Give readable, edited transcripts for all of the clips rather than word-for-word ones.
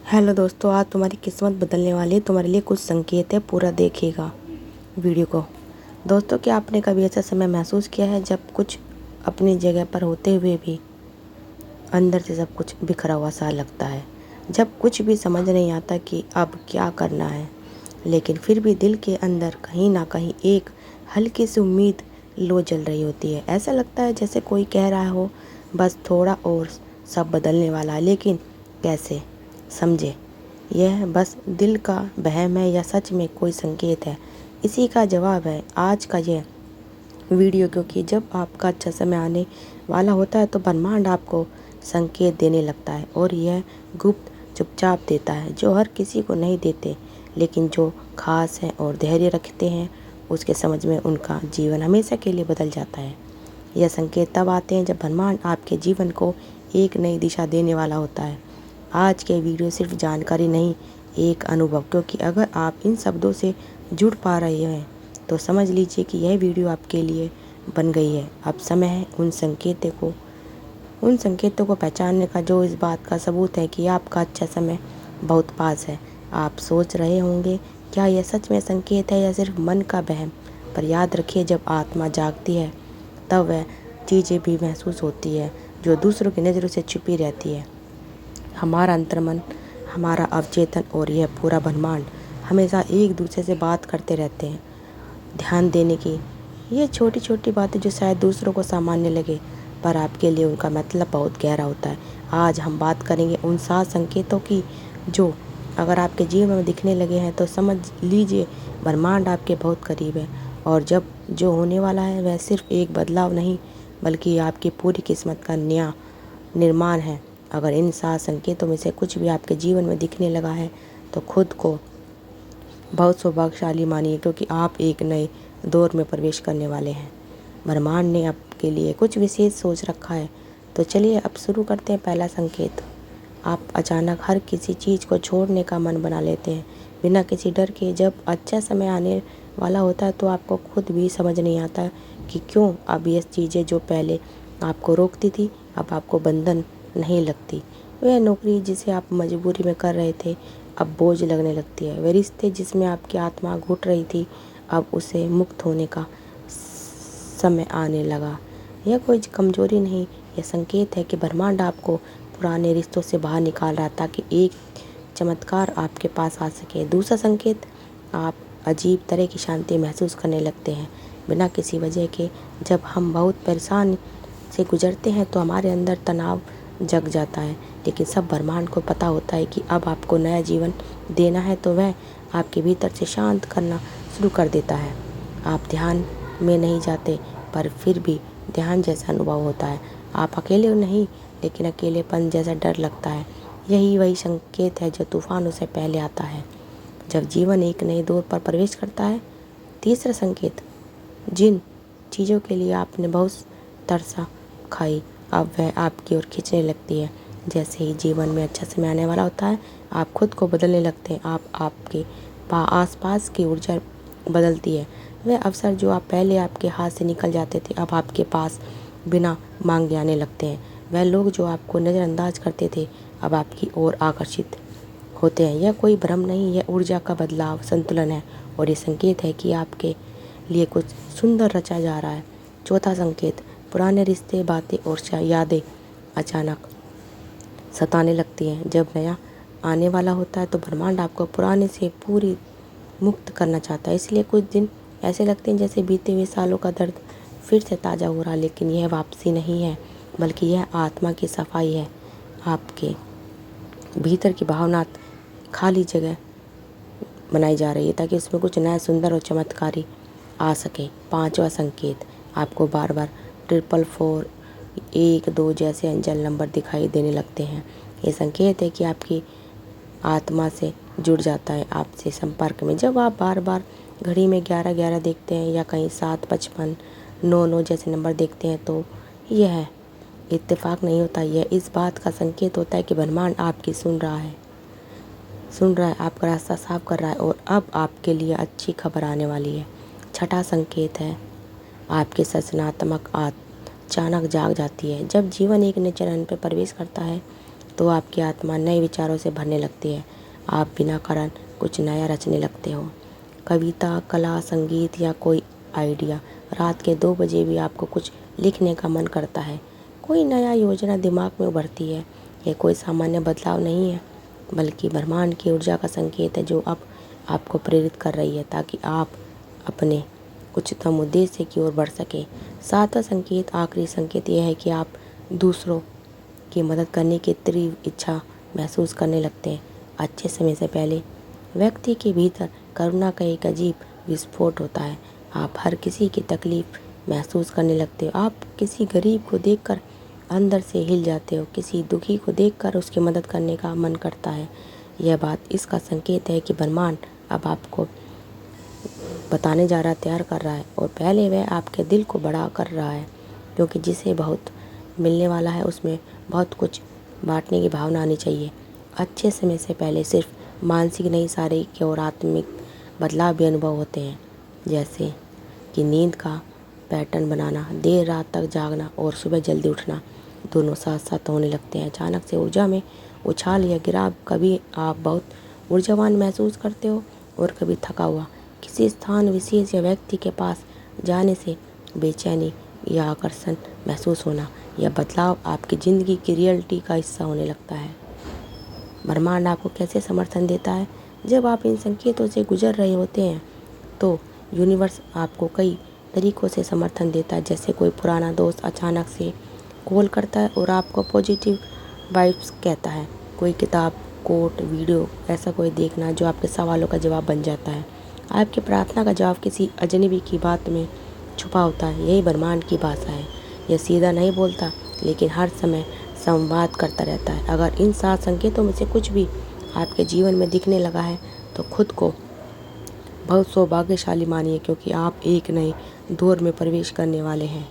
Hello दोस्तों, आज तुम्हारी किस्मत बदलने वाली है। तुम्हारे लिए कुछ संकेत है, पूरा देखिएगा वीडियो को। दोस्तों, क्या आपने कभी ऐसा समय महसूस किया है जब कुछ अपनी जगह पर होते हुए भी अंदर से सब कुछ बिखरा हुआ सा लगता है? जब कुछ भी समझ नहीं आता कि अब क्या करना है, लेकिन फिर भी दिल के अंदर कहीं ना कहीं एक हल्की सी उम्मीद लो जल रही होती है। ऐसा लगता है जैसे कोई कह रहा हो, बस थोड़ा और सब बदलने वाला है, लेकिन कैसे समझे? यह बस दिल का वहम है या सच में कोई संकेत है? इसी का जवाब है आज का यह वीडियो, क्योंकि जब आपका अच्छा समय आने वाला होता है तो ब्रह्मांड आपको संकेत देने लगता है, और यह गुप्त चुपचाप देता है, जो हर किसी को नहीं देते, लेकिन जो खास हैं और धैर्य रखते हैं उसके समझ में उनका जीवन हमेशा के लिए बदल जाता है। यह संकेत तब आते हैं जब ब्रह्मांड आपके जीवन को एक नई दिशा देने वाला होता है। आज के वीडियो सिर्फ जानकारी नहीं, एक अनुभव, क्योंकि अगर आप इन शब्दों से जुड़ पा रहे हैं तो समझ लीजिए कि यह वीडियो आपके लिए बन गई है। अब समय है उन संकेतों को पहचानने का, जो इस बात का सबूत है कि आपका अच्छा समय बहुत पास है। आप सोच रहे होंगे, क्या यह सच में संकेत है या सिर्फ मन का वहम? पर याद रखिए, जब आत्मा जागती है तब वह चीज़ें भी महसूस होती है जो दूसरों की नज़रों से छुपी रहती है। हमारा अंतर्मन, हमारा अवचेतन और यह पूरा ब्रह्मांड हमेशा एक दूसरे से बात करते रहते हैं। ध्यान देने की ये छोटी छोटी बातें जो शायद दूसरों को सामान्य लगे, पर आपके लिए उनका मतलब बहुत गहरा होता है। आज हम बात करेंगे उन 7 संकेतों की जो अगर आपके जीवन में दिखने लगे हैं तो समझ लीजिए ब्रह्मांड आपके बहुत करीब है, और जब जो होने वाला है वह सिर्फ एक बदलाव नहीं, बल्कि आपकी पूरी किस्मत का नया निर्माण है। अगर इन 7 संकेतों में से कुछ भी आपके जीवन में दिखने लगा है तो खुद को बहुत सौभाग्यशाली मानिए, क्योंकि आप एक नए दौर में प्रवेश करने वाले हैं। ब्रह्मांड ने आपके लिए कुछ विशेष सोच रखा है। तो चलिए अब शुरू करते हैं। पहला संकेत, आप अचानक हर किसी चीज़ को छोड़ने का मन बना लेते हैं बिना किसी डर के। जब अच्छा समय आने वाला होता है तो आपको खुद भी समझ नहीं आता कि क्यों अब ये चीज़ें जो पहले आपको रोकती थी अब आपको बंधन नहीं लगती। वह नौकरी जिसे आप मजबूरी में कर रहे थे अब बोझ लगने लगती है। वह रिश्ते जिसमें आपकी आत्मा घुट रही थी अब उसे मुक्त होने का समय आने लगा। यह कोई कमजोरी नहीं, यह संकेत है कि ब्रह्मांड आपको पुराने रिश्तों से बाहर निकाल रहा है ताकि एक चमत्कार आपके पास आ सके। दूसरा संकेत, आप अजीब तरह की शांति महसूस करने लगते हैं बिना किसी वजह के। जब हम बहुत परेशान से गुजरते हैं तो हमारे अंदर तनाव जग जाता है, लेकिन सब ब्रह्मांड को पता होता है कि अब आपको नया जीवन देना है, तो वह आपके भीतर से शांत करना शुरू कर देता है। आप ध्यान में नहीं जाते, पर फिर भी ध्यान जैसा अनुभव होता है। आप अकेले नहीं, लेकिन अकेलेपन जैसा डर लगता है। यही वही संकेत है जो तूफानों से पहले आता है, जब जीवन एक नए दौर पर प्रवेश करता है। तीसरा संकेत, जिन चीज़ों के लिए आपने बहुत तरसा खाई अब वह आपकी ओर खींचने लगती है। जैसे ही जीवन में अच्छा समय आने वाला होता है आप खुद को बदलने लगते हैं। आप आपके आसपास की ऊर्जा बदलती है। वह अवसर जो आप पहले आपके हाथ से निकल जाते थे अब आपके पास बिना मांगे आने लगते हैं। वह लोग जो आपको नज़रअंदाज करते थे अब आपकी ओर आकर्षित होते हैं। यह कोई भ्रम नहीं, यह ऊर्जा का बदलाव, संतुलन है, और ये संकेत है कि आपके लिए कुछ सुंदर रचा जा रहा है। चौथा संकेत, पुराने रिश्ते, बातें और यादें अचानक सताने लगती हैं। जब नया आने वाला होता है तो ब्रह्मांड आपको पुराने से पूरी मुक्त करना चाहता है। इसलिए कुछ दिन ऐसे लगते हैं जैसे बीते हुए सालों का दर्द फिर से ताज़ा हो रहा, लेकिन यह वापसी नहीं है, बल्कि यह आत्मा की सफाई है। आपके भीतर की भावना खाली जगह बनाई जा रही है ताकि उसमें कुछ नया, सुंदर और चमत्कारी आ सके। पांचवा संकेत, आपको बार बार 444, 1 2 जैसे अंजल नंबर दिखाई देने लगते हैं। ये संकेत है कि आपकी आत्मा से जुड़ जाता है आपसे संपर्क में। जब आप बार बार घड़ी में 11 11 देखते हैं या कहीं 7 55 9 9 जैसे नंबर देखते हैं तो यह इत्तेफाक नहीं होता। यह इस बात का संकेत होता है कि ब्रह्मांड आपकी सुन रहा है, आपका रास्ता साफ कर रहा है, और अब आपके लिए अच्छी खबर आने वाली है। छठा संकेत है, आपकी सृजनात्मक अचानक जाग जाती है। जब जीवन एक नए चरण पर प्रवेश करता है तो आपकी आत्मा नए विचारों से भरने लगती है। आप बिना कारण कुछ नया रचने लगते हो। कविता, कला, संगीत या कोई आइडिया। रात के 2 बजे भी आपको कुछ लिखने का मन करता है। कोई नया योजना दिमाग में उभरती है। यह कोई सामान्य बदलाव नहीं है, बल्कि ब्रह्मांड की ऊर्जा का संकेत है जो अब आपको प्रेरित कर रही है ताकि आप अपने उच्चतम उद्देश्य की ओर बढ़ सके। सातवां संकेत, आखिरी संकेत यह है कि आप दूसरों की मदद करने की तीव्र इच्छा महसूस करने लगते हैं। अच्छे समय से पहले व्यक्ति के भीतर करुणा का एक अजीब विस्फोट होता है। आप हर किसी की तकलीफ महसूस करने लगते हो। आप किसी गरीब को देखकर अंदर से हिल जाते हो। किसी दुखी को देखकर उसकी मदद करने का मन करता है। यह बात इसका संकेत है कि ब्रह्मांड अब आपको बताने जा रहा, तैयार कर रहा है, और पहले वह आपके दिल को बड़ा कर रहा है, क्योंकि जिसे बहुत मिलने वाला है उसमें बहुत कुछ बांटने की भावना आनी चाहिए। अच्छे समय से पहले सिर्फ मानसिक नहीं, शारीरिक और आत्मिक बदलाव भी अनुभव होते हैं, जैसे कि नींद का पैटर्न बनाना, देर रात तक जागना और सुबह जल्दी उठना दोनों साथ साथ होने लगते हैं। अचानक से ऊर्जा में उछाल या गिराव। कभी आप बहुत ऊर्जावान महसूस करते हो और कभी थका हुआ। किसी स्थान विशेष या व्यक्ति के पास जाने से बेचैनी या आकर्षण महसूस होना। यह बदलाव आपकी ज़िंदगी की रियलिटी का हिस्सा होने लगता है। ब्रह्मांड आपको कैसे समर्थन देता है? जब आप इन संकेतों से गुजर रहे होते हैं तो यूनिवर्स आपको कई तरीक़ों से समर्थन देता है। जैसे कोई पुराना दोस्त अचानक से कॉल करता है और आपको पॉजिटिव वाइब्स कहता है। कोई किताब, कोट, वीडियो, ऐसा कोई देखना जो आपके सवालों का जवाब बन जाता है। आपकी प्रार्थना का जवाब किसी अजनबी की बात में छुपा होता है। यही ब्रह्मांड की भाषा है। यह सीधा नहीं बोलता, लेकिन हर समय संवाद करता रहता है। अगर इन 7 संकेतों में से कुछ भी आपके जीवन में दिखने लगा है तो खुद को बहुत सौभाग्यशाली मानिए, क्योंकि आप एक नए दौर में प्रवेश करने वाले हैं।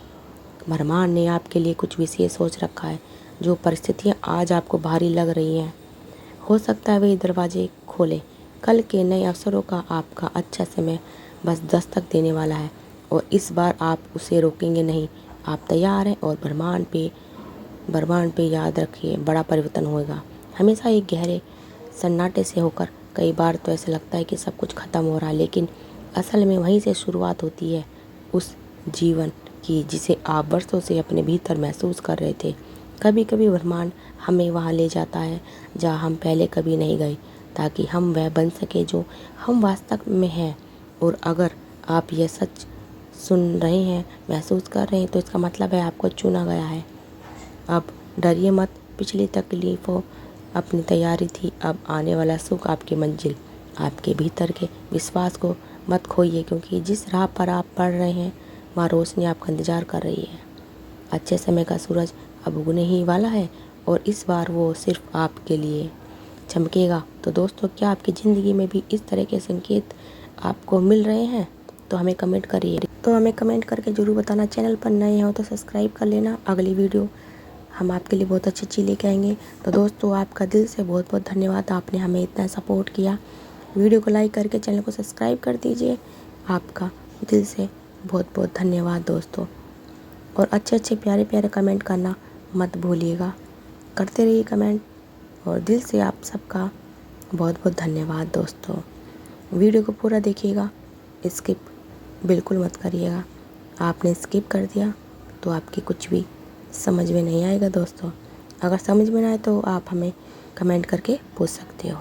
ब्रह्मांड ने आपके लिए कुछ विशेष सोच रखा है। जो परिस्थितियाँ आज आपको भारी लग रही हैं, हो सकता है वही दरवाजे खोले। कल के नए अवसरों का आपका अच्छा समय बस दस्तक देने वाला है, और इस बार आप उसे रोकेंगे नहीं। आप तैयार हैं, और ब्रह्मांड पे याद रखिए, बड़ा परिवर्तन होगा। हमेशा एक गहरे सन्नाटे से होकर। कई बार तो ऐसा लगता है कि सब कुछ खत्म हो रहा है, लेकिन असल में वहीं से शुरुआत होती है उस जीवन की जिसे आप वर्षों से अपने भीतर महसूस कर रहे थे। कभी कभी ब्रह्मांड हमें वहाँ ले जाता है जहाँ हम पहले कभी नहीं गए, ताकि हम वह बन सके जो हम वास्तव में हैं। और अगर आप यह सच सुन रहे हैं, महसूस कर रहे हैं, तो इसका मतलब है आपको चुना गया है। अब डरिए मत। पिछली तकलीफ़ों अपनी तैयारी थी, अब आने वाला सुख आपकी मंजिल। आपके भीतर के विश्वास को मत खोइए, क्योंकि जिस राह पर आप बढ़ रहे हैं वहाँ रोशनी आपका इंतज़ार कर रही है। अच्छे समय का सूरज अब उगने ही वाला है, और इस बार वो सिर्फ आपके लिए चमकेगा। तो दोस्तों, क्या आपकी ज़िंदगी में भी इस तरह के संकेत आपको मिल रहे हैं? तो हमें कमेंट करके ज़रूर बताना। चैनल पर नए हो तो सब्सक्राइब कर लेना। अगली वीडियो हम आपके लिए बहुत अच्छी चीज़ लेके आएंगे। तो दोस्तों, आपका दिल से बहुत बहुत धन्यवाद। आपने हमें इतना सपोर्ट किया। वीडियो को लाइक करके चैनल को सब्सक्राइब कर दीजिए। आपका दिल से बहुत बहुत धन्यवाद दोस्तों। और अच्छे प्यारे प्यारे कमेंट करना मत भूलिएगा। करते रहिए कमेंट, और दिल से आप सबका बहुत बहुत धन्यवाद दोस्तों। वीडियो को पूरा देखिएगा, स्किप बिल्कुल मत करिएगा। आपने स्किप कर दिया तो आपकी कुछ भी समझ में नहीं आएगा दोस्तों। अगर समझ में ना आए तो आप हमें कमेंट करके पूछ सकते हो।